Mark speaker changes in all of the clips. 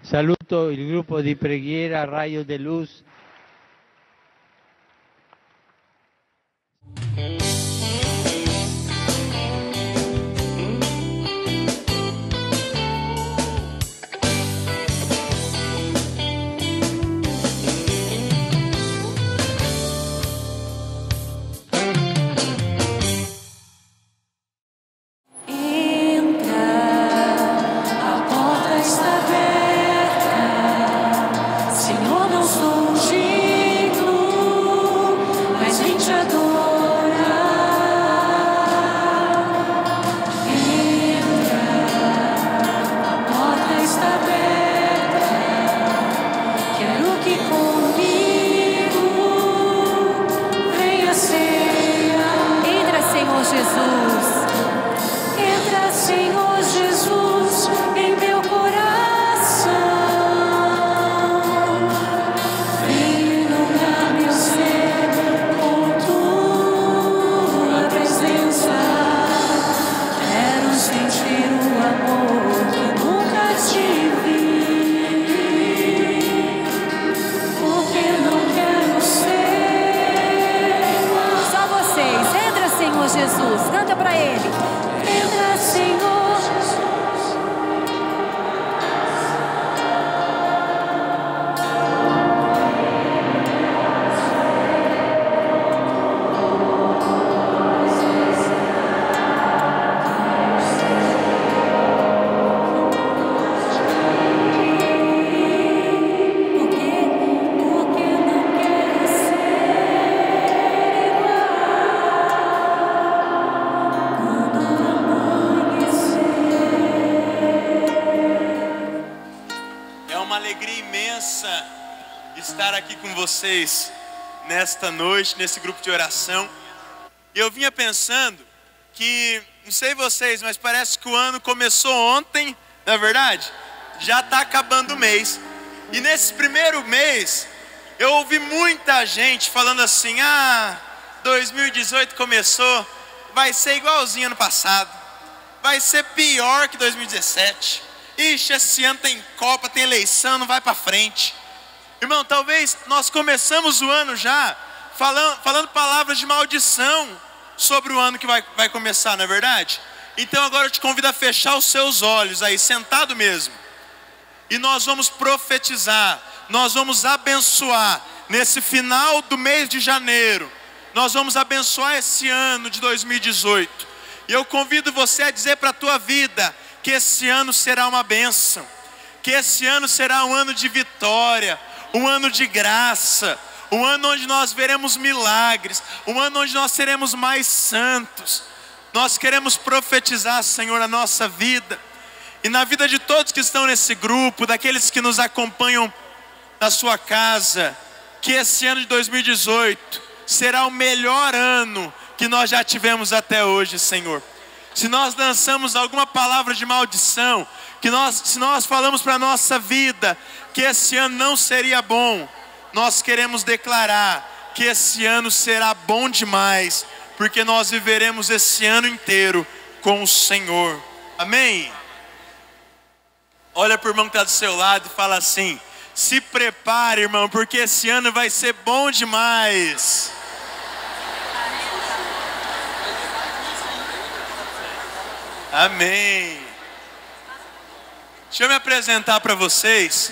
Speaker 1: Saluto il gruppo di preghiera Raio de Luz.
Speaker 2: Vocês nesta noite, nesse grupo de oração. E eu vinha pensando que, não sei vocês, mas parece que o ano começou ontem, não é verdade? Já está acabando o mês. E nesse primeiro mês, eu ouvi muita gente falando assim: 2018 começou, vai ser igualzinho ano passado, vai ser pior que 2017. Ixi, esse ano tem Copa, tem eleição, não vai para frente. Irmão, talvez nós começamos o ano já falando palavras de maldição sobre o ano que vai começar, não é verdade? Então agora eu te convido a fechar os seus olhos aí, sentado mesmo. E nós vamos profetizar, nós vamos abençoar nesse final do mês de janeiro. Nós vamos abençoar esse ano de 2018. E eu convido você a dizer para a tua vida que esse ano será uma bênção, que esse ano será um ano de vitória, um ano de graça, um ano onde nós veremos milagres, um ano onde nós seremos mais santos. Nós queremos profetizar, Senhor, a nossa vida e na vida de todos que estão nesse grupo, daqueles que nos acompanham na sua casa, que esse ano de 2018 será o melhor ano que nós já tivemos até hoje, Senhor. Se nós lançamos alguma palavra de maldição, se nós falamos para a nossa vida que esse ano não seria bom, nós queremos declarar que esse ano será bom demais, porque nós viveremos esse ano inteiro com o Senhor. Amém? Olha para o irmão que está do seu lado e fala assim: se prepare, irmão, porque esse ano vai ser bom demais. Amém. Deixa eu me apresentar para vocês.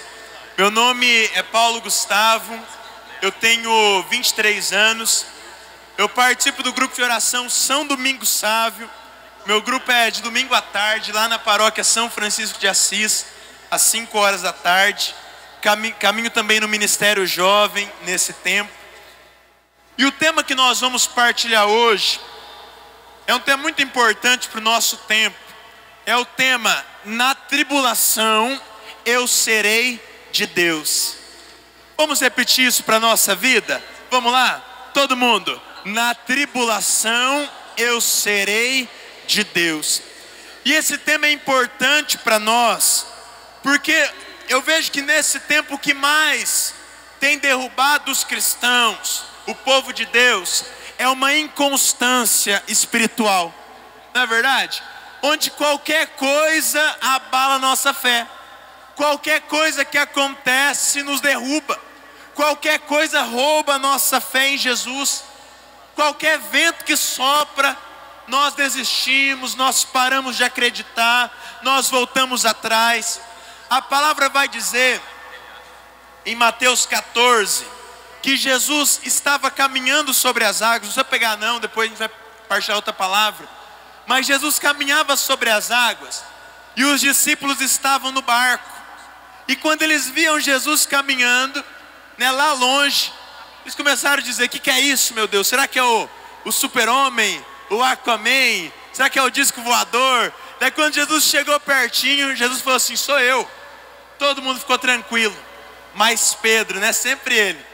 Speaker 2: Meu nome é Paulo Gustavo, eu tenho 23 anos, eu participo do grupo de oração São Domingos Sávio. Meu grupo é de domingo à tarde, lá na paróquia São Francisco de Assis, às 5 horas da tarde. Caminho também no Ministério Jovem nesse tempo. E o tema que nós vamos partilhar hoje é um tema muito importante para o nosso tempo. É o tema: na tribulação eu serei de Deus. Vamos repetir isso para a nossa vida? Vamos lá? Todo mundo. Na tribulação eu serei de Deus. E esse tema é importante para nós, porque eu vejo que nesse tempo o que mais tem derrubado os cristãos, o povo de Deus, é uma inconstância espiritual. Não é verdade? Onde qualquer coisa abala a nossa fé. Qualquer coisa que acontece nos derruba. Qualquer coisa rouba a nossa fé em Jesus. Qualquer vento que sopra, nós desistimos, nós paramos de acreditar, nós voltamos atrás. A palavra vai dizer em Mateus 14 que Jesus estava caminhando sobre as águas. Não precisa pegar não, depois a gente vai partilhar outra palavra. Mas Jesus caminhava sobre as águas e os discípulos estavam no barco. E quando eles viam Jesus caminhando, né, lá longe, eles começaram a dizer: que é isso, meu Deus? Será que é o super-homem, o Aquaman? Será que é o disco voador? Daí quando Jesus chegou pertinho, Jesus falou assim: sou eu. Todo mundo ficou tranquilo. Mas Pedro, né, sempre ele,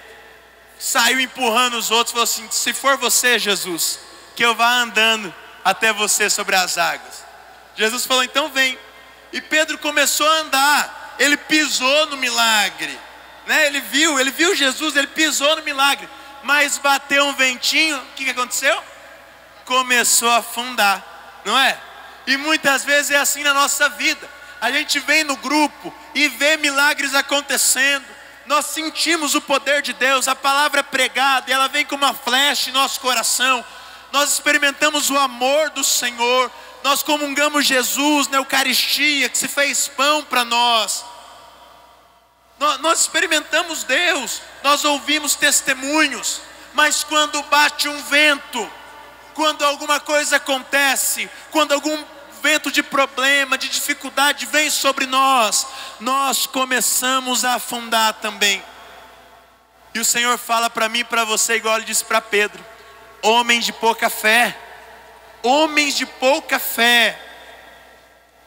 Speaker 2: saiu empurrando os outros, falou assim: se for você, Jesus, que eu vá andando até você sobre as águas. Jesus falou: então vem. E Pedro começou a andar. Ele pisou no milagre, né? Ele viu Jesus, ele pisou no milagre. Mas bateu um ventinho, o que aconteceu? Começou a afundar, não é? E muitas vezes é assim na nossa vida. A gente vem no grupo e vê milagres acontecendo. Nós sentimos o poder de Deus, a palavra é pregada e ela vem como uma flecha em nosso coração. Nós experimentamos o amor do Senhor. Nós comungamos Jesus na Eucaristia, que se fez pão para nós. Nós experimentamos Deus, nós ouvimos testemunhos. Mas quando bate um vento, quando alguma coisa acontece, quando algum vento de problema, de dificuldade vem sobre nós, nós começamos a afundar também. E o Senhor fala para mim e para você, igual Ele disse para Pedro: homens de pouca fé. Homens de pouca fé.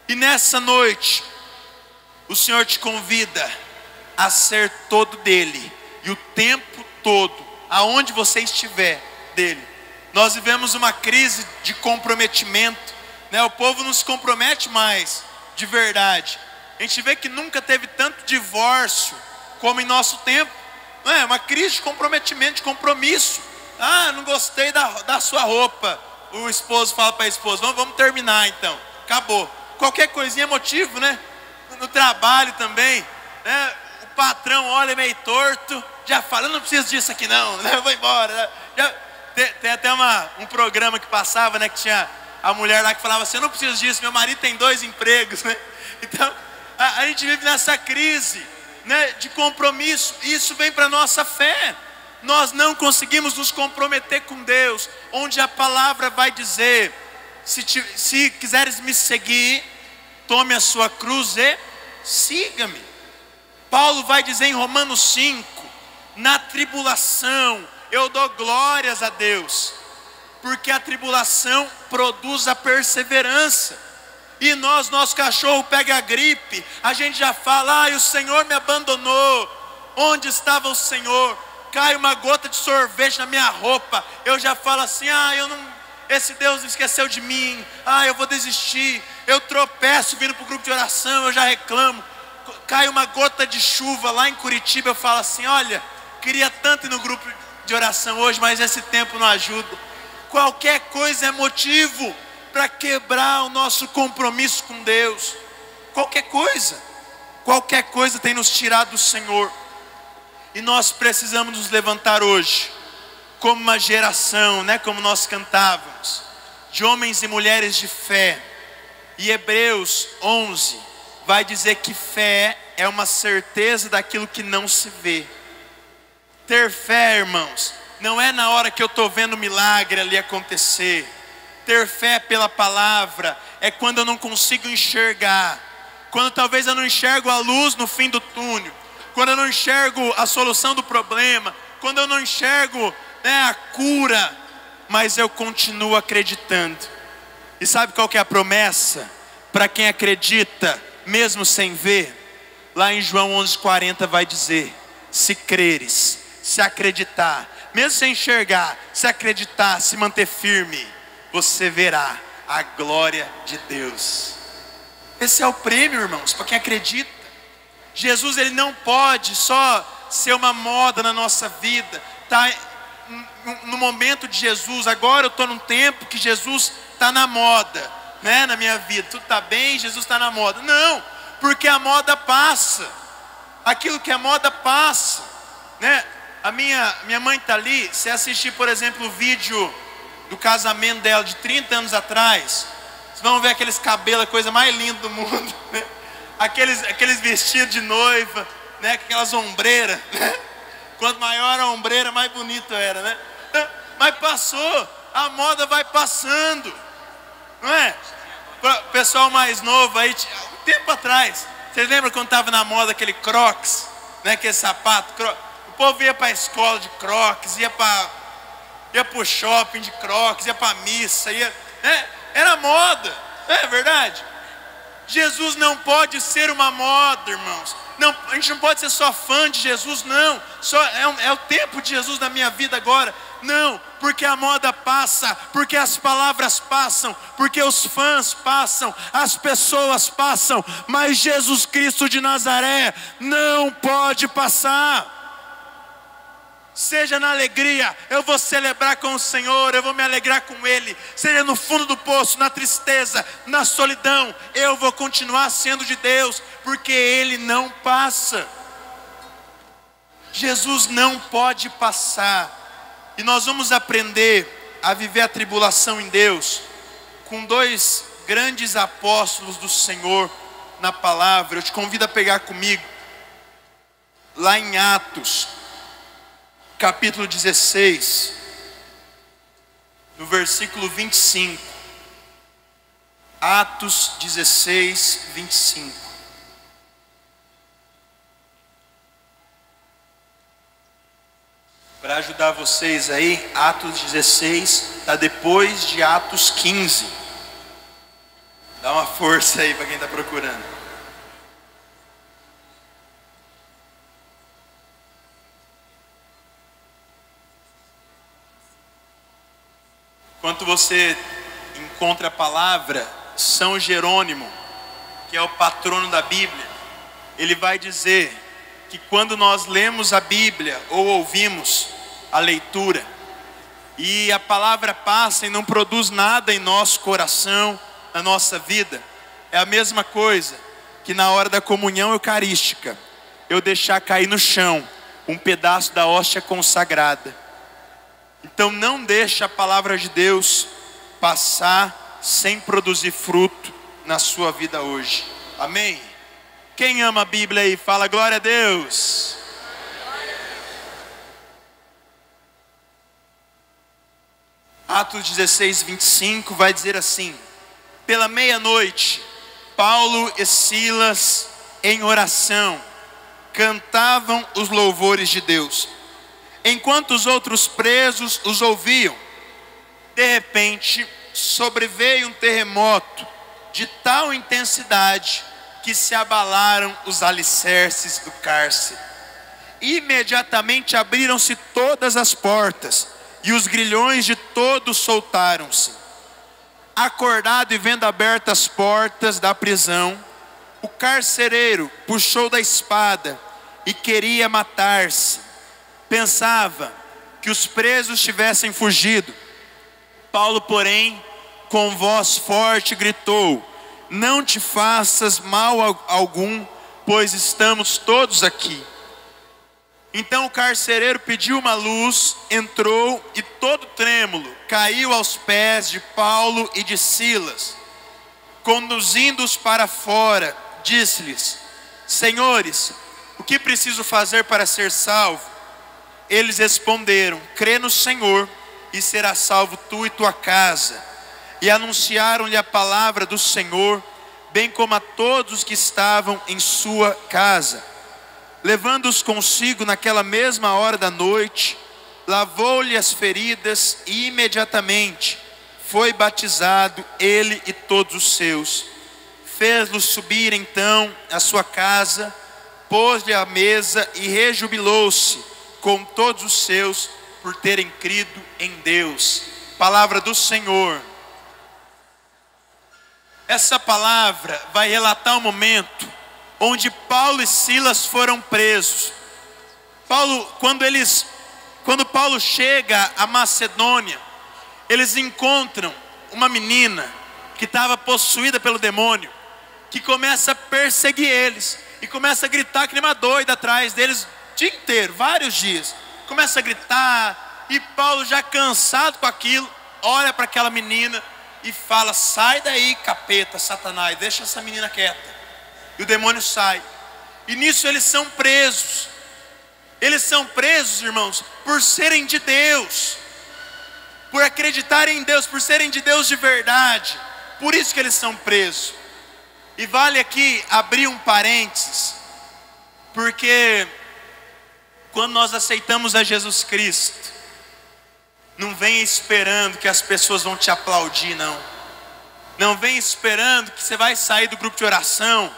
Speaker 2: E nessa noite o Senhor te convida a ser todo dele, e o tempo todo, aonde você estiver, dele. Nós vivemos uma crise de comprometimento, né? O povo não se compromete mais de verdade. A gente vê que nunca teve tanto divórcio como em nosso tempo, não é? Uma crise de comprometimento, de compromisso. Ah, não gostei da sua roupa. O esposo fala para a esposa: vamos terminar então, acabou. Qualquer coisinha é motivo, né? No trabalho também, né? O patrão olha meio torto, já fala: eu não preciso disso aqui não, né? Eu vou embora, né? Tem até um programa que passava, né? Que tinha a mulher lá que falava assim: eu não preciso disso, meu marido tem 2 empregos, né? Então a gente vive nessa crise, né, de compromisso. Isso vem para a nossa fé. Nós não conseguimos nos comprometer com Deus, onde a palavra vai dizer: se quiseres me seguir, tome a sua cruz e siga-me. Paulo vai dizer em Romanos 5: na tribulação eu dou glórias a Deus, porque a tribulação produz a perseverança. E nosso cachorro pega a gripe, a gente já fala: o Senhor me abandonou. Onde estava o Senhor? Cai uma gota de sorvete na minha roupa, eu já falo assim: esse Deus esqueceu de mim, eu vou desistir. Eu tropeço vindo para o grupo de oração, eu já reclamo. Cai uma gota de chuva lá em Curitiba, eu falo assim: olha, queria tanto ir no grupo de oração hoje, mas esse tempo não ajuda. Qualquer coisa é motivo para quebrar o nosso compromisso com Deus. Qualquer coisa tem nos tirado do Senhor. E nós precisamos nos levantar hoje como uma geração, né, como nós cantávamos, de homens e mulheres de fé. E Hebreus 11 vai dizer que fé é uma certeza daquilo que não se vê. Ter fé, irmãos, não é na hora que eu estou vendo o milagre ali acontecer. Ter fé pela palavra é quando eu não consigo enxergar, quando talvez eu não enxergo a luz no fim do túnel, quando eu não enxergo a solução do problema, quando eu não enxergo, né, a cura, mas eu continuo acreditando. E sabe qual que é a promessa para quem acredita mesmo sem ver? Lá em João 11:40 vai dizer: se creres, se acreditar, mesmo sem enxergar, se acreditar, se manter firme, você verá a glória de Deus. Esse é o prêmio, irmãos, para quem acredita. Jesus, ele não pode só ser uma moda na nossa vida. Tá no momento de Jesus, agora eu estou num tempo que Jesus está na moda, né, na minha vida. Tudo está bem, Jesus está na moda. Não, porque a moda passa. Aquilo que é moda passa, né? A minha mãe está ali. Se assistir, por exemplo, o vídeo do casamento dela de 30 anos atrás, vocês vão ver aqueles cabelos, a coisa mais linda do mundo, né? Aqueles vestidos de noiva, né? Aquelas ombreiras, né? Quanto maior a ombreira, mais bonito era, né? Mas passou, a moda vai passando, não é? O pessoal mais novo aí, um tempo atrás, vocês lembram quando estava na moda aquele Crocs, né? Aquele sapato, o povo ia para a escola de Crocs, ia para o shopping de Crocs, ia para a missa, né? Era moda, não é verdade? Jesus não pode ser uma moda, irmãos. Não, a gente não pode ser só fã de Jesus, não. É o tempo de Jesus na minha vida agora. Não, porque a moda passa, porque as palavras passam, porque os fãs passam, as pessoas passam, mas Jesus Cristo de Nazaré não pode passar. Seja na alegria, eu vou celebrar com o Senhor, eu vou me alegrar com Ele. Seja no fundo do poço, na tristeza, na solidão, eu vou continuar sendo de Deus, porque Ele não passa. Jesus não pode passar. E nós vamos aprender a viver a tribulação em Deus com dois grandes apóstolos do Senhor na palavra. Eu te convido a pegar comigo lá em Atos capítulo 16, no versículo 25. Atos 16, 25. Para ajudar vocês aí, Atos 16 está depois de Atos 15. Dá uma força aí para quem está procurando. Enquanto você encontra a palavra, São Jerônimo, que é o patrono da Bíblia, ele vai dizer que quando nós lemos a Bíblia ou ouvimos a leitura e a palavra passa e não produz nada em nosso coração, na nossa vida, é a mesma coisa que na hora da comunhão eucarística eu deixar cair no chão um pedaço da hóstia consagrada. Então não deixe a palavra de Deus passar sem produzir fruto na sua vida hoje. Amém? Quem ama a Bíblia aí, fala glória a Deus. Atos 16, 25 vai dizer assim: pela meia-noite, Paulo e Silas em oração cantavam os louvores de Deus, enquanto os outros presos os ouviam. De repente, sobreveio um terremoto de tal intensidade que se abalaram os alicerces do cárcere. Imediatamente abriram-se todas as portas e os grilhões de todos soltaram-se. Acordado e vendo abertas as portas da prisão, o carcereiro puxou da espada e queria matar-se. Pensava que os presos tivessem fugido. Paulo, porém, com voz forte gritou: não te faças mal algum, pois estamos todos aqui. Então o carcereiro pediu uma luz, entrou e todo trêmulo caiu aos pés de Paulo e de Silas. Conduzindo-os para fora, disse-lhes: senhores, o que preciso fazer para ser salvo? Eles responderam: crê no Senhor e será salvo tu e tua casa. E anunciaram-lhe a palavra do Senhor, bem como a todos os que estavam em sua casa. Levando-os consigo naquela mesma hora da noite, lavou-lhe as feridas e imediatamente foi batizado ele e todos os seus. Fez-los subir então à sua casa, pôs-lhe à mesa e rejubilou-se com todos os seus por terem crido em Deus. Palavra do Senhor. Essa palavra vai relatar um momento onde Paulo e Silas foram presos. Quando Paulo chega à Macedônia, eles encontram uma menina que estava possuída pelo demônio, que começa a perseguir eles. E começa a gritar que nem uma doida atrás deles o dia inteiro, vários dias. Começa a gritar, e Paulo, já cansado com aquilo, olha para aquela menina e fala: sai daí, capeta, Satanás, deixa essa menina quieta. E o demônio sai. E nisso eles são presos. Eles são presos, irmãos, por serem de Deus, por acreditarem em Deus, por serem de Deus de verdade. Por isso que eles são presos. E vale aqui abrir um parênteses, porque quando nós aceitamos a Jesus Cristo, não vem esperando que as pessoas vão te aplaudir, não. Não vem esperando que você vai sair do grupo de oração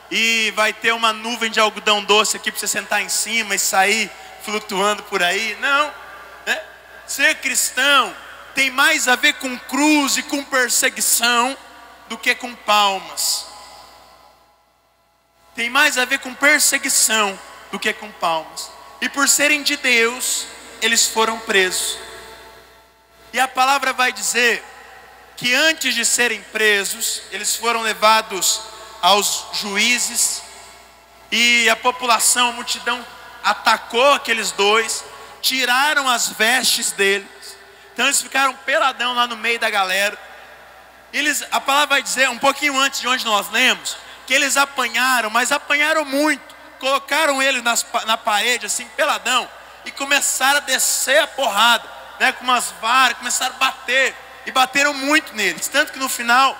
Speaker 2: e vai ter uma nuvem de algodão doce aqui para você sentar em cima e sair flutuando por aí. Não, né? Ser cristão tem mais a ver com cruz e com perseguição do que com palmas. Tem mais a ver com perseguição do que com palmas. E por serem de Deus, eles foram presos. E a palavra vai dizer que antes de serem presos, eles foram levados aos juízes, e a população, a multidão atacou aqueles dois, tiraram as vestes deles. Então eles ficaram peladão lá no meio da galera. A palavra vai dizer, um pouquinho antes de onde nós lemos, que eles apanharam, mas apanharam muito. Colocaram ele na parede assim, peladão, e começaram a descer a porrada, né, com umas varas, começaram a bater, e bateram muito neles, tanto que no final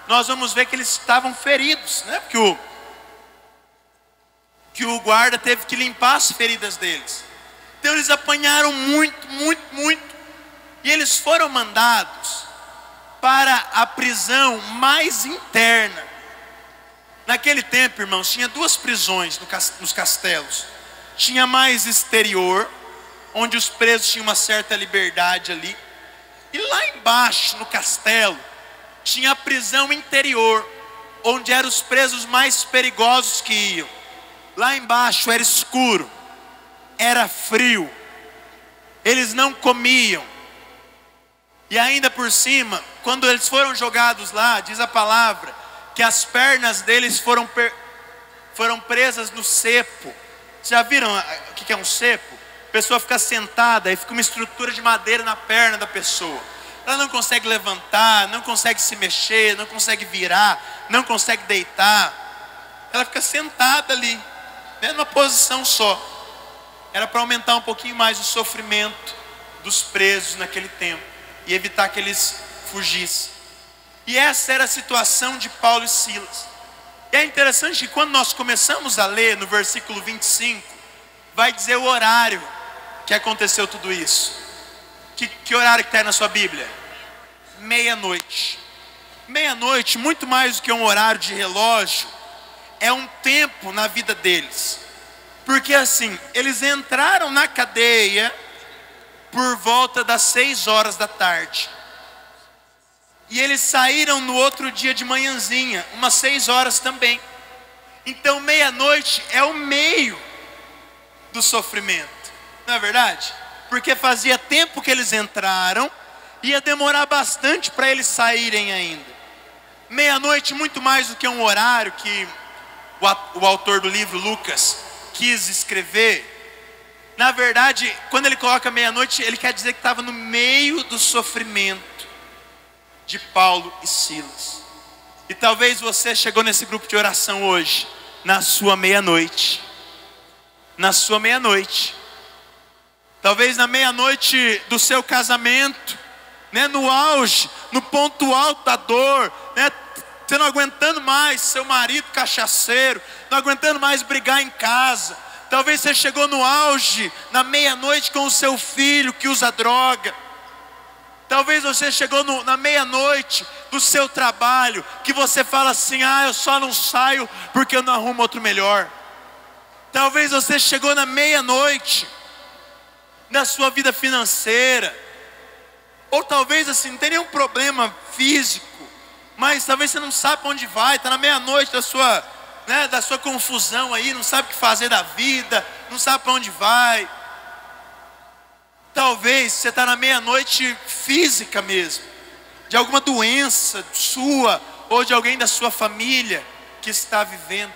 Speaker 2: nós vamos ver que eles estavam feridos, né, porque o guarda teve que limpar as feridas deles. Então eles apanharam muito, muito, muito, e eles foram mandados para a prisão mais interna. Naquele tempo, irmãos, tinha duas prisões nos castelos. Tinha a mais exterior, onde os presos tinham uma certa liberdade ali. E lá embaixo, no castelo, tinha a prisão interior, onde eram os presos mais perigosos que iam. Lá embaixo era escuro, era frio, eles não comiam. E ainda por cima, quando eles foram jogados lá, diz a palavra, que as pernas deles foram presas no cepo. Já viram o que é um cepo? A pessoa fica sentada e fica uma estrutura de madeira na perna da pessoa. Ela não consegue levantar, não consegue se mexer, não consegue virar, não consegue deitar. Ela fica sentada ali, né, numa posição só. Era para aumentar um pouquinho mais o sofrimento dos presos naquele tempo e evitar que eles fugissem. E essa era a situação de Paulo e Silas. E é interessante que quando nós começamos a ler no versículo 25, vai dizer o horário que aconteceu tudo isso. Que horário que está aí na sua Bíblia? Meia-noite. Meia-noite, muito mais do que um horário de relógio, é um tempo na vida deles. Porque assim, eles entraram na cadeia por volta das 6 horas da tarde. E eles saíram no outro dia de manhãzinha, umas 6 horas também. Então meia-noite é o meio do sofrimento, não é verdade? Porque fazia tempo que eles entraram, ia demorar bastante para eles saírem ainda. Meia-noite muito mais do que um horário que o autor do livro, Lucas, quis escrever. Na verdade, quando ele coloca meia-noite, ele quer dizer que estava no meio do sofrimento de Paulo e Silas. E talvez você chegou nesse grupo de oração hoje, na sua meia-noite. Na sua meia-noite. Talvez na meia-noite do seu casamento, né, no auge, no ponto alto da dor, né, você não aguentando mais seu marido cachaceiro, não aguentando mais brigar em casa. Talvez você chegou no auge, na meia-noite, com o seu filho que usa droga. Talvez você chegou na meia-noite do seu trabalho, que você fala assim: eu só não saio porque eu não arrumo outro melhor. Talvez você chegou na meia-noite da sua vida financeira. Ou talvez assim, não tem nenhum problema físico, mas talvez você não sabe para onde vai, está na meia-noite da sua confusão aí, não sabe o que fazer da vida, não sabe para onde vai. Talvez você está na meia-noite física mesmo, de alguma doença sua ou de alguém da sua família, que está vivendo.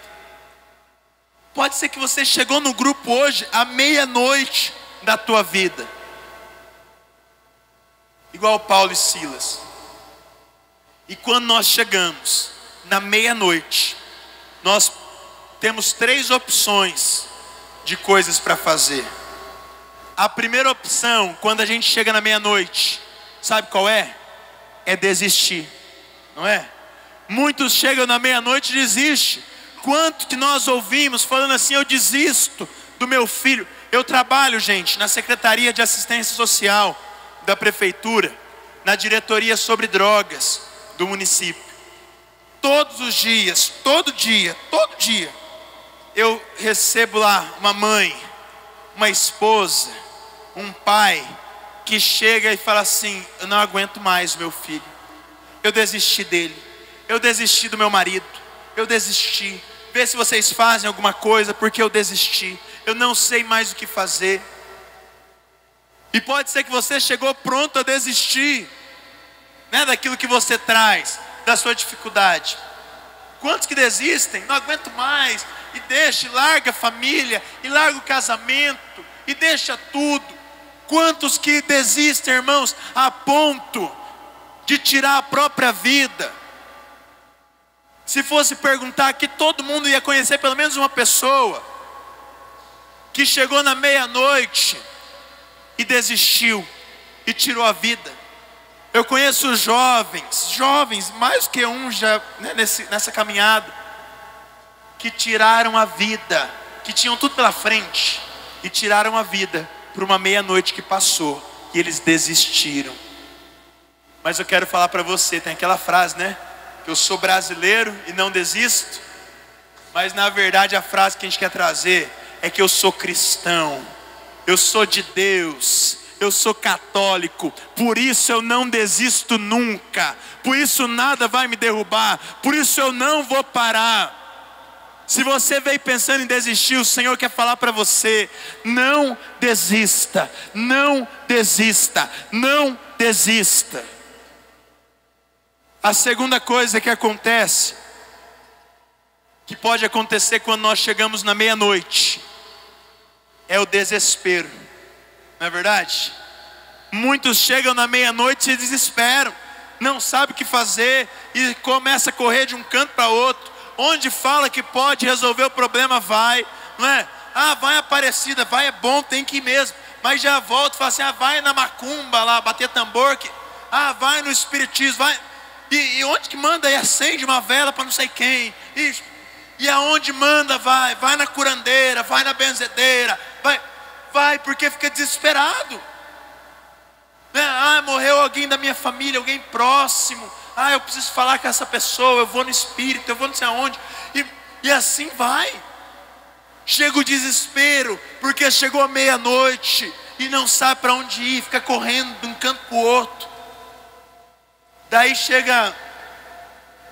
Speaker 2: Pode ser que você chegou no grupo hoje à meia-noite da tua vida, igual Paulo e Silas. E quando nós chegamos na meia-noite, nós temos 3 opções de coisas para fazer. A primeira opção, quando a gente chega na meia-noite, sabe qual é? É desistir, não é? Muitos chegam na meia-noite e desistem. Quanto que nós ouvimos falando assim: eu desisto do meu filho. Eu trabalho, gente, na Secretaria de Assistência Social da Prefeitura, na diretoria sobre drogas do município. Todos os dias, todo dia, eu recebo lá uma mãe, uma esposa, um pai, que chega e fala assim: eu não aguento mais o meu filho, eu desisti dele, eu desisti do meu marido, eu desisti. Vê se vocês fazem alguma coisa, porque eu desisti, eu não sei mais o que fazer. E pode ser que você chegou pronto a desistir, né, daquilo que você traz, da sua dificuldade. Quantos que desistem? Não aguento mais, e deixa, e larga a família, e larga o casamento, e deixa tudo. Quantos que desistem, irmãos, a ponto de tirar a própria vida? Se fosse perguntar aqui, todo mundo ia conhecer pelo menos uma pessoa que chegou na meia-noite e desistiu e tirou a vida. Eu conheço jovens, mais que um já, né, nessa caminhada, que tiraram a vida, que tinham tudo pela frente e tiraram a vida por uma meia-noite que passou e eles desistiram. Mas eu quero falar para você, tem aquela frase, né? Eu sou brasileiro e não desisto. Mas na verdade a frase que a gente quer trazer é que eu sou cristão, eu sou de Deus, eu sou católico, por isso eu não desisto nunca, por isso nada vai me derrubar, por isso eu não vou parar. Se você veio pensando em desistir, o Senhor quer falar para você: não desista, não desista, não desista. A segunda coisa que acontece, que pode acontecer quando nós chegamos na meia-noite, é o desespero, não é verdade? Muitos chegam na meia-noite e se desesperam, não sabem o que fazer e começa a correr de um canto para outro. Onde fala que pode resolver o problema, vai, não é? Ah, vai Aparecida, vai, é bom, tem que ir mesmo. Mas já volta e fala assim: ah, vai na macumba lá, bater tambor, vai no espiritismo, vai. E onde que manda, e acende uma vela para não sei quem. E aonde manda, vai na curandeira, vai na benzedeira, vai porque fica desesperado. Ah, morreu alguém da minha família, alguém próximo. Ah, eu preciso falar com essa pessoa, eu vou no espírito, eu vou não sei aonde. E assim vai. Chega o desespero, porque chegou a meia-noite e não sabe para onde ir, fica correndo de um canto para o outro. Daí chega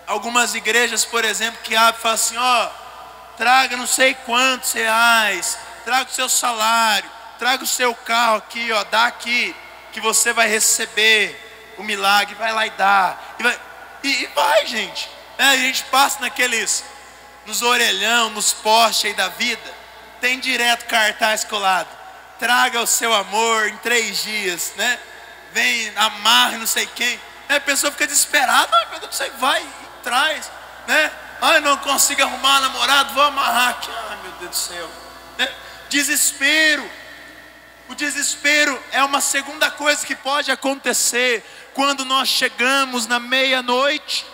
Speaker 2: algumas igrejas, por exemplo, que abrem e falam assim: ó, traga não sei quantos reais, traga o seu salário, traga o seu carro aqui, ó, dá aqui, que você vai receber o milagre, vai lá e dá. E vai, gente. A gente passa nos orelhão, nos postes aí da vida, tem direto cartaz colado: traga o seu amor em 3 dias, né? Vem, amarre não sei quem. A pessoa fica desesperada: ai meu Deus, você vai e traz, né? Ai, não consigo arrumar namorado, vou amarrar aqui. Ai meu Deus do céu, né? Desespero. O desespero é uma segunda coisa que pode acontecer quando nós chegamos na meia-noite.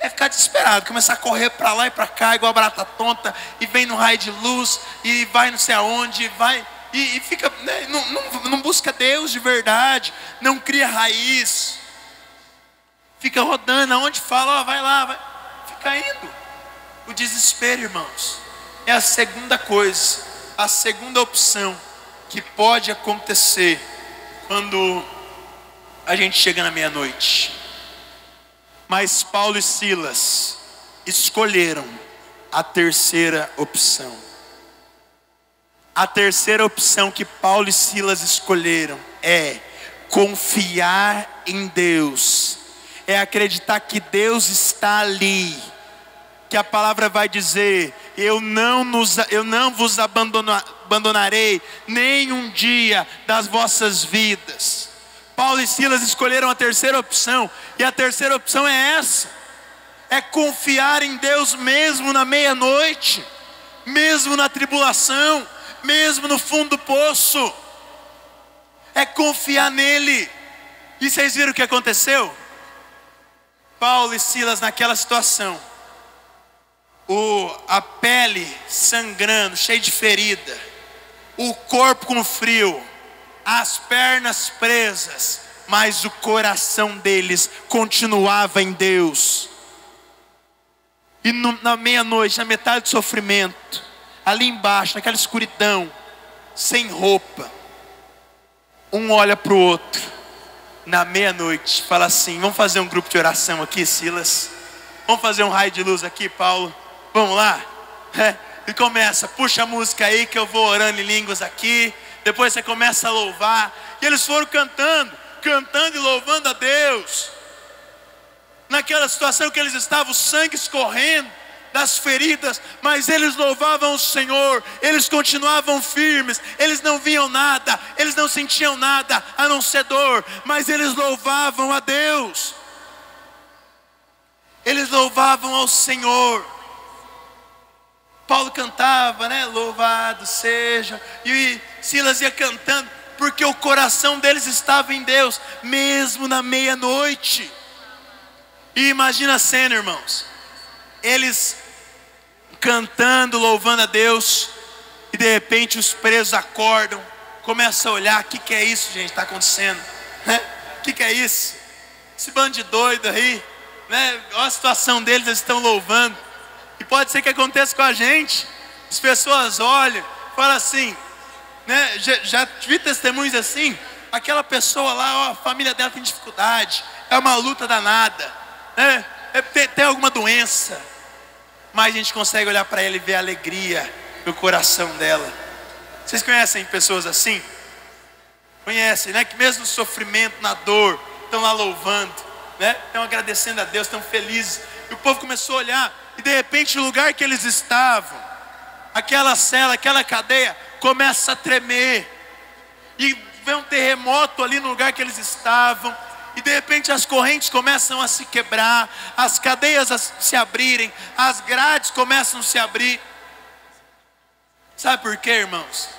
Speaker 2: É ficar desesperado, começar a correr para lá e para cá igual a barata tonta, e vem no raio de luz, e vai não sei aonde, vai, e fica, né, não busca Deus de verdade, não cria raiz, fica rodando, aonde fala, ó, vai lá, vai, fica indo. O desespero, irmãos, é a segunda coisa, a segunda opção que pode acontecer quando a gente chega na meia-noite. Mas Paulo e Silas escolheram a terceira opção. A terceira opção que Paulo e Silas escolheram é confiar em Deus, é acreditar que Deus está ali, que a palavra vai dizer: eu não vos abandonarei nem um dia das vossas vidas. Paulo e Silas escolheram a terceira opção, e a terceira opção é essa: é confiar em Deus mesmo na meia-noite, mesmo na tribulação, mesmo no fundo do poço. É confiar nele. E vocês viram o que aconteceu? Paulo e Silas naquela situação, a pele sangrando, cheia de ferida, o corpo com frio, as pernas presas, mas o coração deles continuava em Deus. E na meia-noite, na metade do sofrimento, ali embaixo, naquela escuridão, sem roupa, um olha para o outro, na meia-noite, fala assim: vamos fazer um grupo de oração aqui, Silas? Vamos fazer um raio de luz aqui, Paulo? Vamos lá? E começa, puxa a música aí que eu vou orando em línguas aqui. Depois você começa a louvar. E eles foram cantando e louvando a Deus. Naquela situação que eles estavam, o sangue escorrendo das feridas, mas eles louvavam o Senhor, eles continuavam firmes, eles não viam nada, eles não sentiam nada a não ser dor, mas eles louvavam a Deus, eles louvavam ao Senhor. Paulo cantava, né? Louvado seja, e Silas ia cantando, porque o coração deles estava em Deus, mesmo na meia-noite. E imagina a cena, irmãos, eles cantando, louvando a Deus, e de repente os presos acordam, começam a olhar: o que é isso, gente, está acontecendo? O que é isso? Esse bando de doido aí, né? Olha a situação deles, eles estão louvando. E pode ser que aconteça com a gente. As pessoas olham, falam assim, né? Já vi testemunhos assim: aquela pessoa lá, ó, a família dela tem dificuldade, é uma luta danada, né? Tem alguma doença, mas a gente consegue olhar para ela e ver a alegria no coração dela. Vocês conhecem pessoas assim? Conhecem, né? Que mesmo no sofrimento, na dor, estão lá louvando, né? Estão agradecendo a Deus, estão felizes. E o povo começou a olhar, e de repente o lugar que eles estavam, aquela cela, aquela cadeia, começa a tremer. E vem um terremoto ali no lugar que eles estavam. E de repente as correntes começam a se quebrar, as cadeias a se abrirem, as grades começam a se abrir. Sabe por quê, irmãos?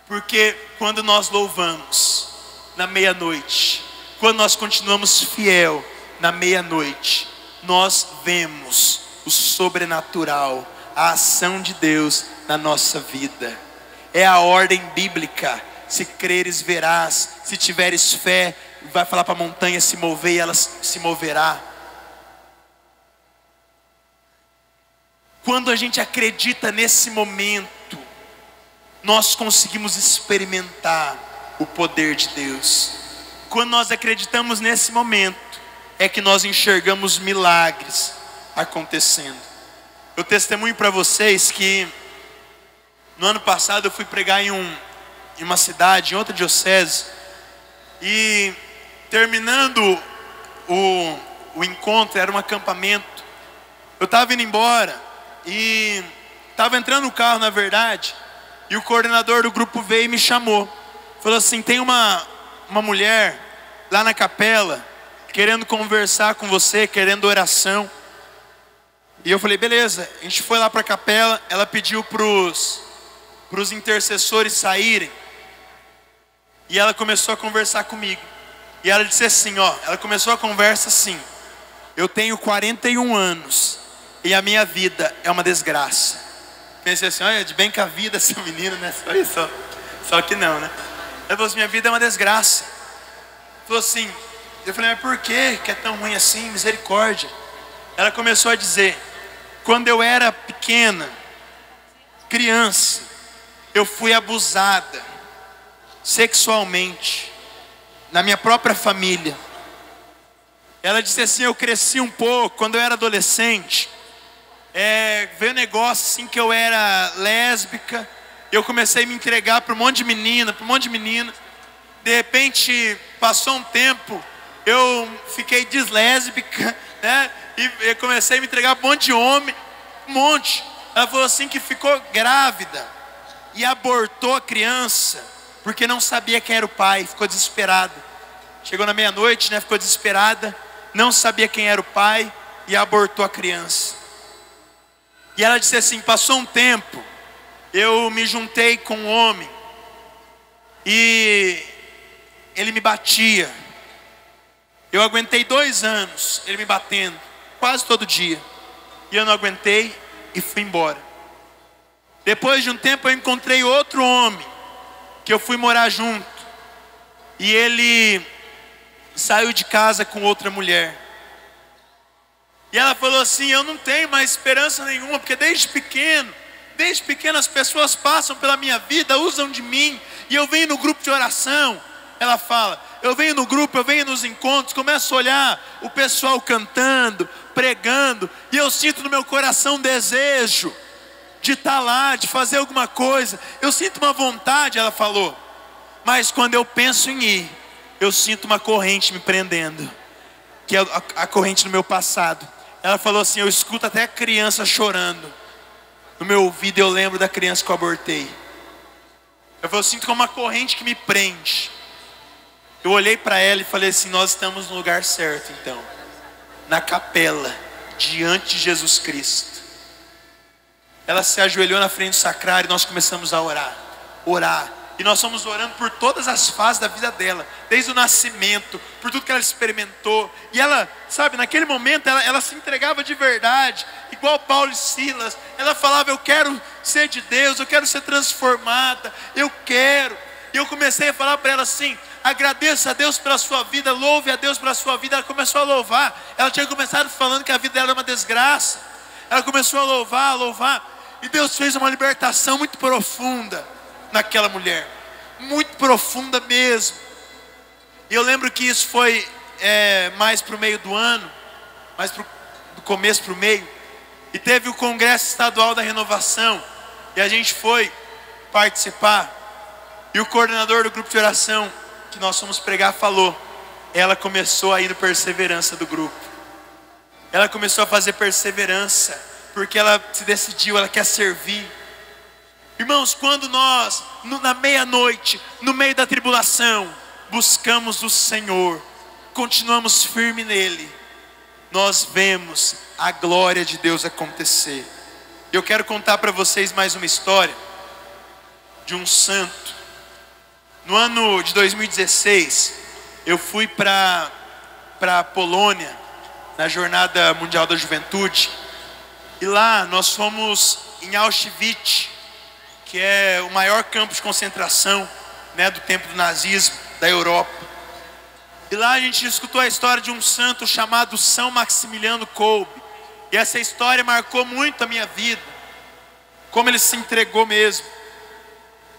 Speaker 2: Porque quando nós louvamos na meia-noite, quando nós continuamos fiel na meia-noite, nós vemos o sobrenatural, a ação de Deus na nossa vida. É a ordem bíblica: se creres verás, se tiveres fé, vai falar para a montanha se mover e ela se moverá. Quando a gente acredita nesse momento, nós conseguimos experimentar o poder de Deus. Quando nós acreditamos nesse momento, é que nós enxergamos milagres acontecendo. Eu testemunho para vocês que no ano passado eu fui pregar em uma cidade, em outra diocese, e terminando o encontro, era um acampamento, eu estava indo embora e estava entrando no carro, na verdade, e o coordenador do grupo veio e me chamou, falou assim: tem uma mulher lá na capela querendo conversar com você, querendo oração. E eu falei: beleza. A gente foi lá para a capela, ela pediu para os intercessores saírem, e ela começou a conversar comigo. E ela disse assim, ó, ela começou a conversa assim: eu tenho 41 anos e a minha vida é uma desgraça. Pensei assim: olha, de bem com a vida essa menina, né? Só que não, né? Ela falou assim: minha vida é uma desgraça. Falou assim, eu falei: mas por quê que é tão ruim assim? Misericórdia. Ela começou a dizer: quando eu era pequena, criança, eu fui abusada sexualmente na minha própria família. Ela disse assim: eu cresci um pouco, quando eu era adolescente, veio um negócio assim que eu era lésbica, eu comecei a me entregar para um monte de menina, de repente passou um tempo, eu fiquei deslésbica, né? E eu comecei a me entregar para um monte de homem, um monte. Ela falou assim que ficou grávida e abortou a criança, porque não sabia quem era o pai, ficou desesperada. Chegou na meia-noite, né, ficou desesperada, não sabia quem era o pai e abortou a criança. E ela disse assim, passou um tempo, eu me juntei com um homem e ele me batia. Eu aguentei 2 anos, ele me batendo, quase todo dia. E eu não aguentei e fui embora. Depois de um tempo eu encontrei outro homem, que eu fui morar junto. E ele saiu de casa com outra mulher. E ela falou assim, eu não tenho mais esperança nenhuma, porque desde pequeno as pessoas passam pela minha vida, usam de mim. E eu venho no grupo de oração, ela fala, eu venho no grupo, eu venho nos encontros, começo a olhar o pessoal cantando, pregando, e eu sinto no meu coração um desejo de estar lá, de fazer alguma coisa. Eu sinto uma vontade, ela falou, mas quando eu penso em ir, eu sinto uma corrente me prendendo, que é a corrente do meu passado. Ela falou assim, eu escuto até a criança chorando no meu ouvido, eu lembro da criança que eu abortei. Eu falei, eu sinto como uma corrente que me prende. Eu olhei para ela e falei assim, nós estamos no lugar certo então, na capela, diante de Jesus Cristo. Ela se ajoelhou na frente do sacrário e nós começamos a orar. E nós fomos orando por todas as fases da vida dela, desde o nascimento, por tudo que ela experimentou. E ela, sabe, naquele momento ela se entregava de verdade, igual Paulo e Silas. Ela falava, eu quero ser de Deus, eu quero ser transformada, eu quero. E eu comecei a falar para ela assim, agradeça a Deus pela sua vida, louve a Deus pela sua vida. Ela começou a louvar. Ela tinha começado falando que a vida dela era uma desgraça. Ela começou a louvar. E Deus fez uma libertação muito profunda naquela mulher, muito profunda mesmo. E eu lembro que isso foi mais para o meio do ano, do começo para o meio. E teve o Congresso Estadual da Renovação, e a gente foi participar. E o coordenador do grupo de oração que nós fomos pregar falou, ela começou a ir no perseverança do grupo. Ela começou a fazer perseverança, porque ela se decidiu, ela quer servir. Irmãos, quando nós, na meia-noite, no meio da tribulação, buscamos o Senhor, continuamos firme nele, nós vemos a glória de Deus acontecer. Eu quero contar para vocês mais uma história de um santo. No ano de 2016, eu fui para a Polônia, na Jornada Mundial da Juventude. E lá nós fomos em Auschwitz, que é o maior campo de concentração, né, do tempo do nazismo, da Europa. E lá a gente escutou a história de um santo chamado São Maximiliano Kolbe. E essa história marcou muito a minha vida, como ele se entregou mesmo.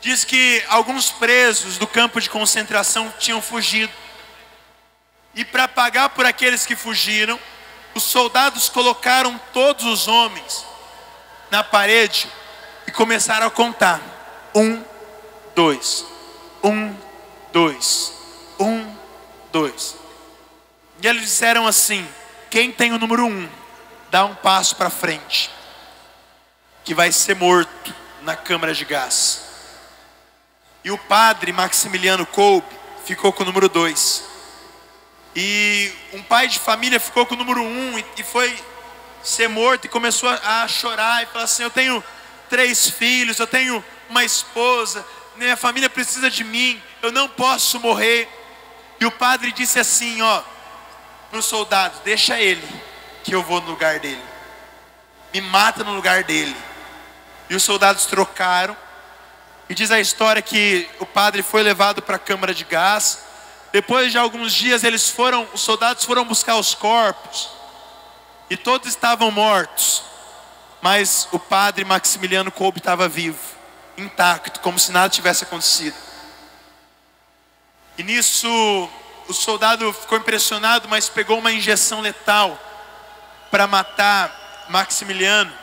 Speaker 2: Diz que alguns presos do campo de concentração tinham fugido. E para pagar por aqueles que fugiram, os soldados colocaram todos os homens na parede e começaram a contar. 1, 2, 1, 2, 1, 2. E eles disseram assim, quem tem o número 1, dá um passo para frente, que vai ser morto na câmara de gás. E o padre Maximiliano Kolbe ficou com o número 2. E um pai de família ficou com o número 1 e foi ser morto e começou a chorar e falar assim, eu tenho 3 filhos, eu tenho uma esposa, minha família precisa de mim, eu não posso morrer. E o padre disse assim, para os soldados, deixa ele, que eu vou no lugar dele, me mata no lugar dele. E os soldados trocaram. E diz a história que o padre foi levado para a câmara de gás. Depois de alguns dias os soldados foram buscar os corpos. E todos estavam mortos. Mas o padre Maximiliano Kolbe estava vivo, intacto, como se nada tivesse acontecido. E nisso o soldado ficou impressionado, mas pegou uma injeção letal para matar Maximiliano.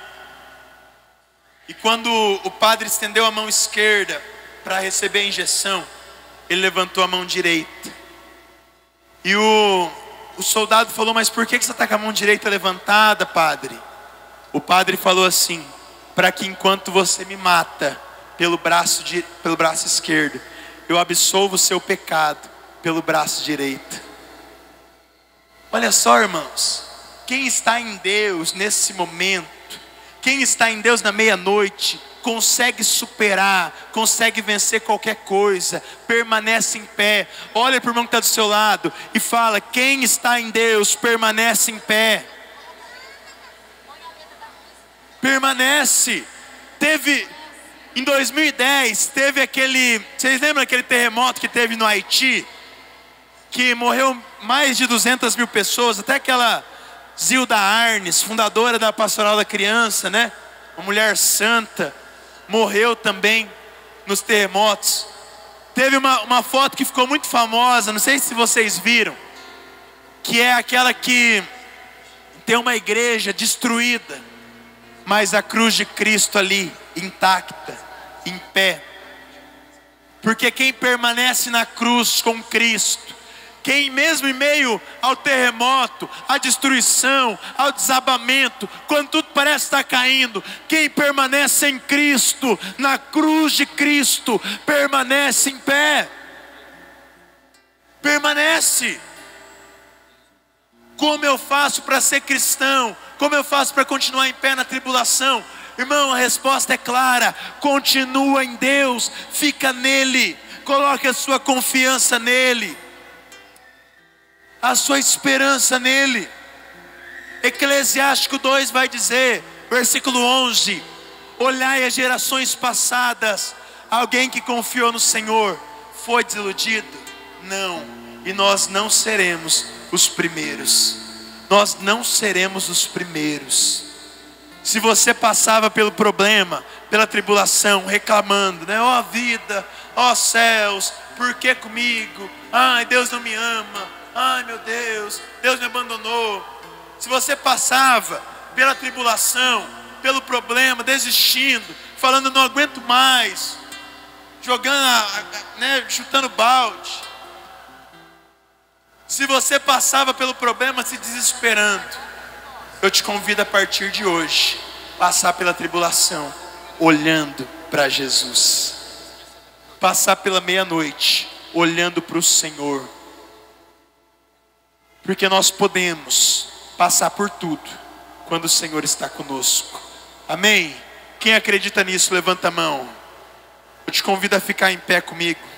Speaker 2: E quando o padre estendeu a mão esquerda para receber a injeção, ele levantou a mão direita. E o o soldado falou: mas por que você está com a mão direita levantada, padre? O padre falou assim: para que enquanto você me mata pelo braço esquerdo, eu absolvo o seu pecado pelo braço direito. Olha só, irmãos, quem está em Deus nesse momento, quem está em Deus na meia-noite, consegue superar, consegue vencer qualquer coisa, permanece em pé. Olha para o irmão que está do seu lado e fala: quem está em Deus permanece em pé. Permanece. Em 2010, teve vocês lembram aquele terremoto que teve no Haiti? Que morreu mais de 200 mil pessoas, até aquela Zilda Arnes, fundadora da Pastoral da Criança, né? Uma mulher santa, morreu também nos terremotos. Teve uma foto que ficou muito famosa, não sei se vocês viram, que é aquela que tem uma igreja destruída, mas a cruz de Cristo ali, intacta, em pé. Porque quem permanece na cruz com Cristo, quem mesmo em meio ao terremoto, à destruição, ao desabamento, quando tudo parece estar caindo, quem permanece em Cristo, na cruz de Cristo, permanece em pé. Permanece. Como eu faço para ser cristão? Como eu faço para continuar em pé na tribulação? Irmão, a resposta é clara: continua em Deus, fica nele, coloque a sua confiança nele, a sua esperança nele. Eclesiástico 2 vai dizer, versículo 11: olhai as gerações passadas, alguém que confiou no Senhor foi desiludido? Não, e nós não seremos os primeiros. Nós não seremos os primeiros. Se você passava pelo problema, pela tribulação, reclamando, né? Ó vida, ó céus, por que comigo? Ai, Deus não me ama. Ai meu Deus, Deus me abandonou. Se você passava pela tribulação, pelo problema, desistindo, falando não aguento mais, jogando, chutando balde. Se você passava pelo problema se desesperando, eu te convido a partir de hoje, passar pela tribulação, olhando para Jesus. Passar pela meia-noite, olhando para o Senhor. Porque nós podemos passar por tudo, quando o Senhor está conosco. Amém? Quem acredita nisso, levanta a mão. Eu te convido a ficar em pé comigo.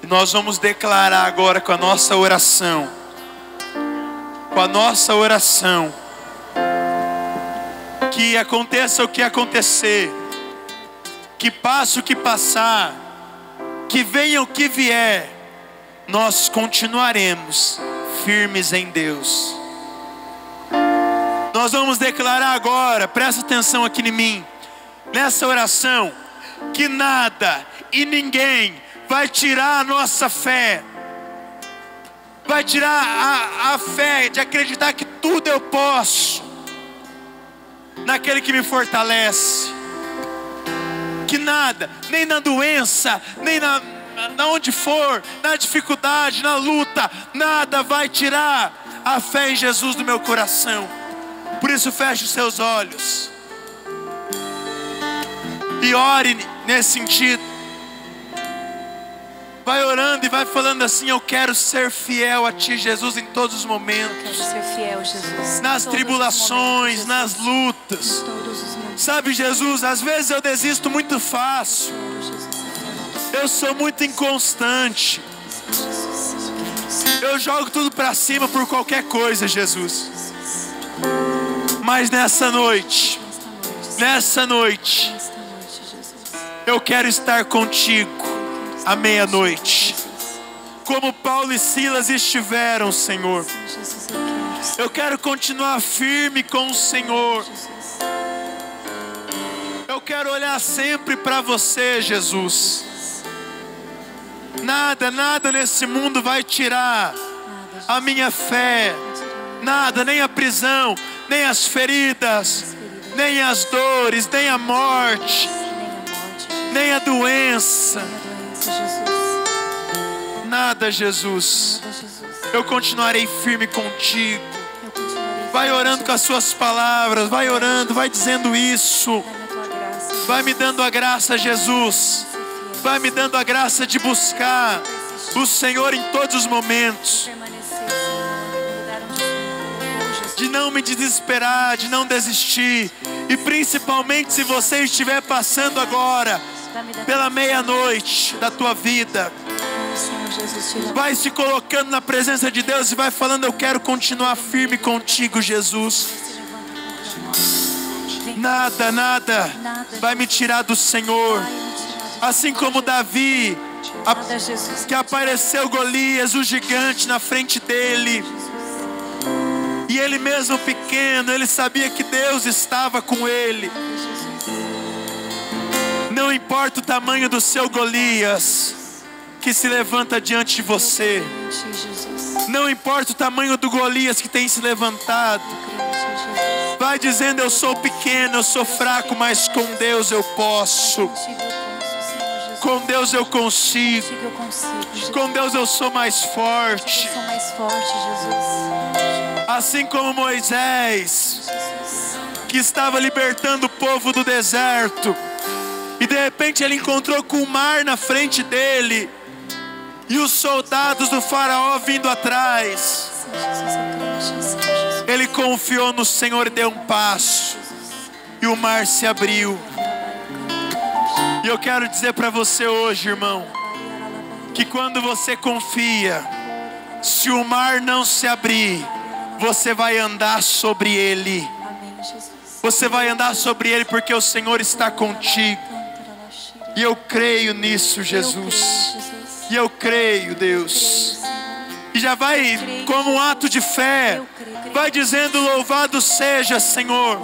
Speaker 2: Nós vamos declarar agora com a nossa oração. Com a nossa oração. Que aconteça o que acontecer. Que passe o que passar. Que venha o que vier. Nós continuaremos firmes em Deus. Nós vamos declarar agora, presta atenção aqui em mim. Nessa oração. Que nada e ninguém vai tirar a nossa fé, vai tirar a fé de acreditar que tudo eu posso, naquele que me fortalece. Que nada, nem na doença, nem na onde for, na dificuldade, na luta, nada vai tirar a fé em Jesus do meu coração. Por isso feche os seus olhos e ore nesse sentido. Vai orando e vai falando assim: eu quero ser fiel a Ti, Jesus, em todos os momentos.
Speaker 3: Eu quero ser fiel, Jesus.
Speaker 2: Nas tribulações, nas lutas. Sabe, Jesus, às vezes eu desisto muito fácil. Eu sou muito inconstante. Eu jogo tudo para cima por qualquer coisa, Jesus. Mas nessa noite, eu quero estar contigo à meia-noite, como Paulo e Silas estiveram, Senhor. Eu quero continuar firme com o Senhor. Eu quero olhar sempre para você, Jesus. Nada nesse mundo vai tirar a minha fé. Nada, nem a prisão, nem as feridas, nem as dores, nem a morte, nem a doença,
Speaker 3: Jesus.
Speaker 2: nada, Jesus.
Speaker 3: Nada, Jesus.
Speaker 2: Eu continuarei firme contigo.
Speaker 3: Eu continuarei
Speaker 2: Vai
Speaker 3: firme
Speaker 2: orando com as suas palavras, vai orando, vai dizendo isso.
Speaker 3: na tua graça.
Speaker 2: Vai me dando a graça, Jesus. Vai me dando a graça de buscar o Senhor em todos os momentos.
Speaker 3: Permanecer, Senhor, no lugar onde o Senhor colocou, Jesus.
Speaker 2: De não me desesperar, de não desistir. E principalmente se você estiver passando agora
Speaker 3: Vai me dar
Speaker 2: pela meia-noite da tua vida,
Speaker 3: Senhor Jesus, te
Speaker 2: vai se colocando na presença de Deus e vai falando: eu quero continuar firme contigo, Jesus. Nada, nada vai me tirar do Senhor. Assim como Davi,
Speaker 3: Nada, Jesus.
Speaker 2: que apareceu Golias, o gigante, na frente dele. E ele mesmo pequeno, ele sabia que Deus estava com ele. Não importa o tamanho do seu Golias que se levanta diante de você.
Speaker 3: Em ti, Jesus.
Speaker 2: Não importa o tamanho do Golias que tem se levantado.
Speaker 3: Creio em ti, Jesus.
Speaker 2: Vai dizendo: eu sou pequeno, eu sou fraco, mas com Deus eu posso.
Speaker 3: Contigo eu posso, Senhor Jesus.
Speaker 2: Com Deus eu consigo.
Speaker 3: Contigo eu consigo, Jesus.
Speaker 2: Com Deus eu sou mais forte.
Speaker 3: Eu sou mais forte, Jesus.
Speaker 2: Assim como Moisés,
Speaker 3: Jesus.
Speaker 2: que estava libertando o povo do deserto, e de repente ele encontrou com o mar na frente dele, e os soldados do faraó vindo atrás.
Speaker 3: Sim, Jesus, eu creio em ti, Senhor Jesus.
Speaker 2: Ele confiou no Senhor e deu um passo, e o mar se abriu. E eu quero dizer para você hoje, irmão, que quando você confia, se o mar não se abrir, você vai andar sobre ele.
Speaker 3: Amém, Jesus.
Speaker 2: Você vai andar sobre ele porque o Senhor está contigo. E eu creio nisso, Jesus. E eu creio, Deus. E já vai, como um ato de fé, vai dizendo: louvado seja, Senhor,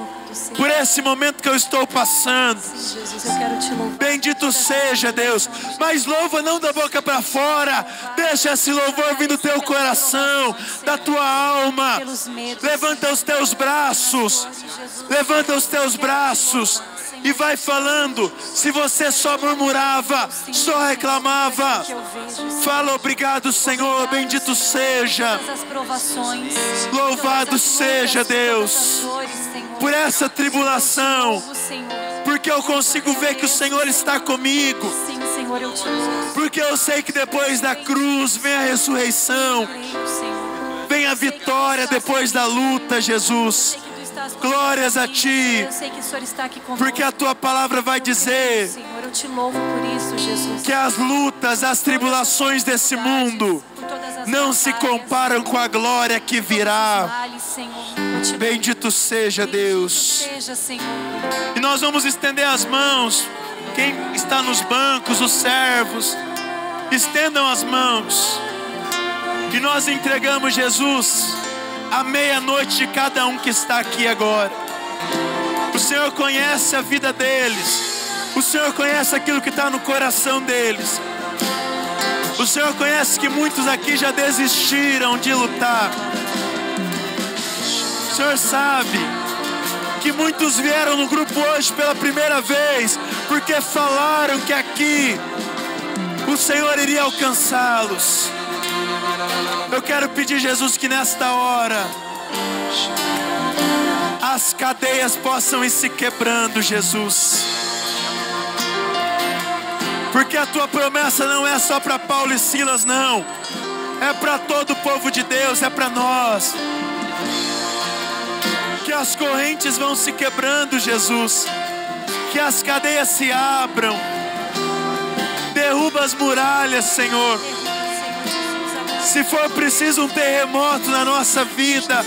Speaker 2: por esse momento que eu estou passando.
Speaker 3: Sim, Jesus, eu quero te louvar.
Speaker 2: Bendito seja, Deus. Mas louva não da boca para fora. Deixa esse louvor vir do teu coração, da tua alma. Levanta os teus braços. Levanta os teus braços. E vai falando. Se você só murmurava, só reclamava, fala: obrigado, Senhor, bendito seja.
Speaker 3: Todas as provações,
Speaker 2: Louvado seja, Deus, por essa tribulação, porque eu consigo ver que o Senhor está comigo.
Speaker 3: Sim, Senhor, eu te louvo.
Speaker 2: Porque eu sei que depois da cruz vem a ressurreição,
Speaker 3: Creio, Senhor.
Speaker 2: vem a vitória depois da luta, Jesus. Glórias a ti,
Speaker 3: Eu sei que o Senhor está aqui conosco.
Speaker 2: porque a tua palavra vai dizer
Speaker 3: Senhor, eu te louvo por isso, Jesus.
Speaker 2: que as lutas, as tribulações desse mundo
Speaker 3: Por todas as
Speaker 2: não se
Speaker 3: batalhas,
Speaker 2: comparam com a glória que virá.
Speaker 3: vales, Senhor. Eu te
Speaker 2: Bendito seja, Deus.
Speaker 3: seja, Senhor.
Speaker 2: E nós vamos estender as mãos. Quem está nos bancos, os servos, estendam as mãos. E nós entregamos, Jesus, a meia-noite de cada um que está aqui agora. O Senhor conhece a vida deles. O Senhor conhece aquilo que está no coração deles. O Senhor conhece que muitos aqui já desistiram de lutar. O Senhor sabe que muitos vieram no grupo hoje pela primeira vez, porque falaram que aqui o Senhor iria alcançá-los. Eu quero pedir, Jesus, que nesta hora as cadeias possam ir se quebrando, Jesus. Porque a tua promessa não é só para Paulo e Silas, não. É para todo o povo de Deus, é para nós. Que as correntes vão se quebrando, Jesus. Que as cadeias se abram. Derruba as muralhas, Senhor. Se for preciso um terremoto na nossa vida,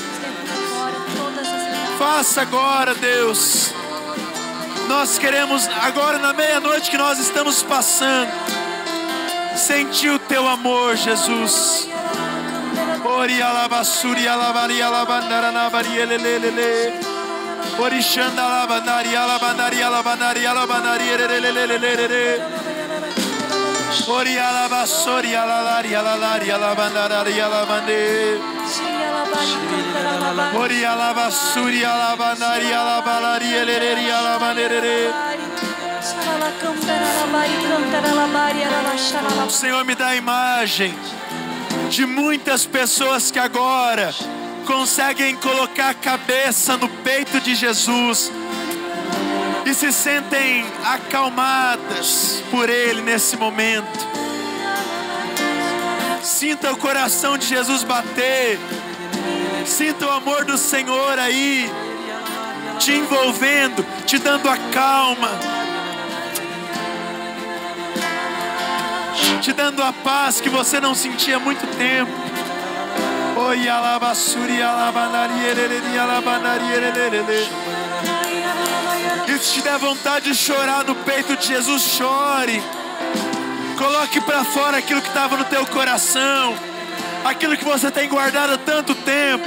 Speaker 2: faça agora, Deus. Nós queremos agora, na meia-noite que nós estamos passando, sentir o teu amor, Jesus. Ori alabassuri alabari alabandara nabari elelelele. Ori shanda alabandari alabandari alabandari alabandari elelelele. Ori alabassuri alalari alalari alabandari alabande. Ori alabassuri alabandari alabalari elelele alabandere. O Senhor me dá a imagem de muitas pessoas que agora conseguem colocar a cabeça no peito de Jesus e se sentem acalmadas por Ele nesse momento. Sinta o coração de Jesus bater. Sinta o amor do Senhor aí, te envolvendo, te dando a calma, te dando a paz que você não sentia há muito tempo. Oi, alabassuri, alabanariere, alabanariere. E se te der vontade de chorar no peito de Jesus, chore. Coloque para fora aquilo que estava no teu coração, aquilo que você tem guardado há tanto tempo,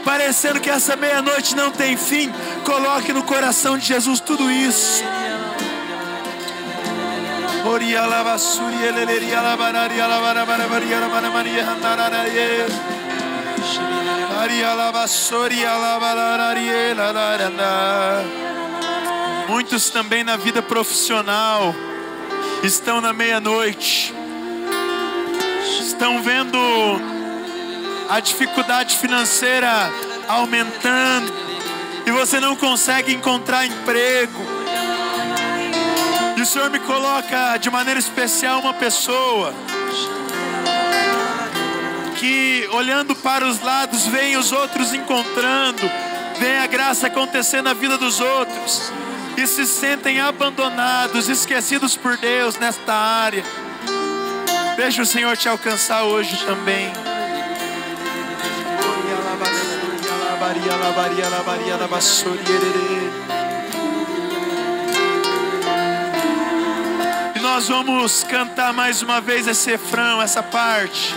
Speaker 2: parecendo que essa meia-noite não tem fim. Coloque no coração de Jesus tudo isso. Muitos também na vida profissional estão na meia-noite, estão vendo a dificuldade financeira aumentando e você não consegue encontrar emprego. E o Senhor me coloca de maneira especial uma pessoa que, olhando para os lados, vem os outros encontrando, vem a graça acontecendo na vida dos outros e se sentem abandonados, esquecidos por Deus nesta área. Deixa o Senhor te alcançar hoje também. E nós vamos cantar mais uma vez esse refrão, essa parte.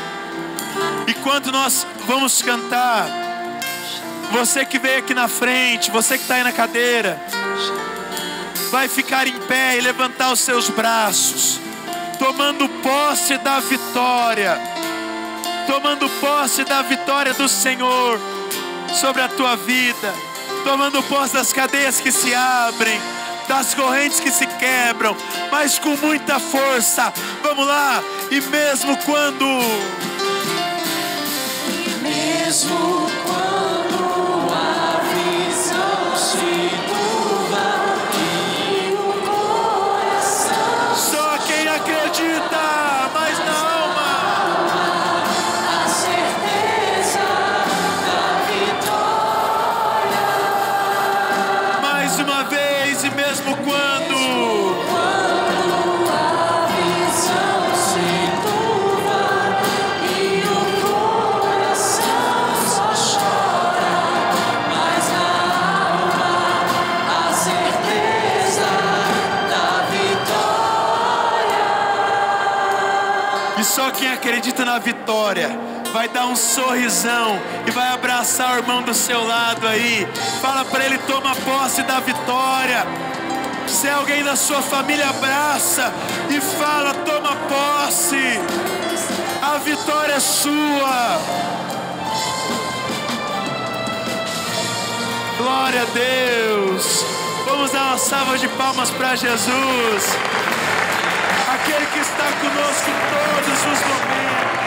Speaker 2: E quando nós vamos cantar, você que veio aqui na frente, você que está aí na cadeira, vai ficar em pé e levantar os seus braços, tomando posse da vitória, tomando posse da vitória do Senhor sobre a tua vida, tomando posse das cadeias que se abrem, das correntes que se quebram, mas com muita força. Vamos lá. E mesmo quando
Speaker 4: a visão se turva e o coração,
Speaker 2: só quem acredita, mas na alma,
Speaker 4: a certeza da vitória.
Speaker 2: mais uma vez, e mesmo quando
Speaker 4: A visão se turva e o coração só chora, mas na alma a certeza da vitória.
Speaker 2: e só quem acredita na vitória vai dar um sorrisão e vai abraçar o irmão do seu lado aí. Fala para ele: toma posse da vitória. Se é alguém da sua família, abraça e fala: toma posse. A vitória é sua. Glória a Deus. Vamos dar uma salva de palmas para Jesus, aquele que está conosco em todos os momentos.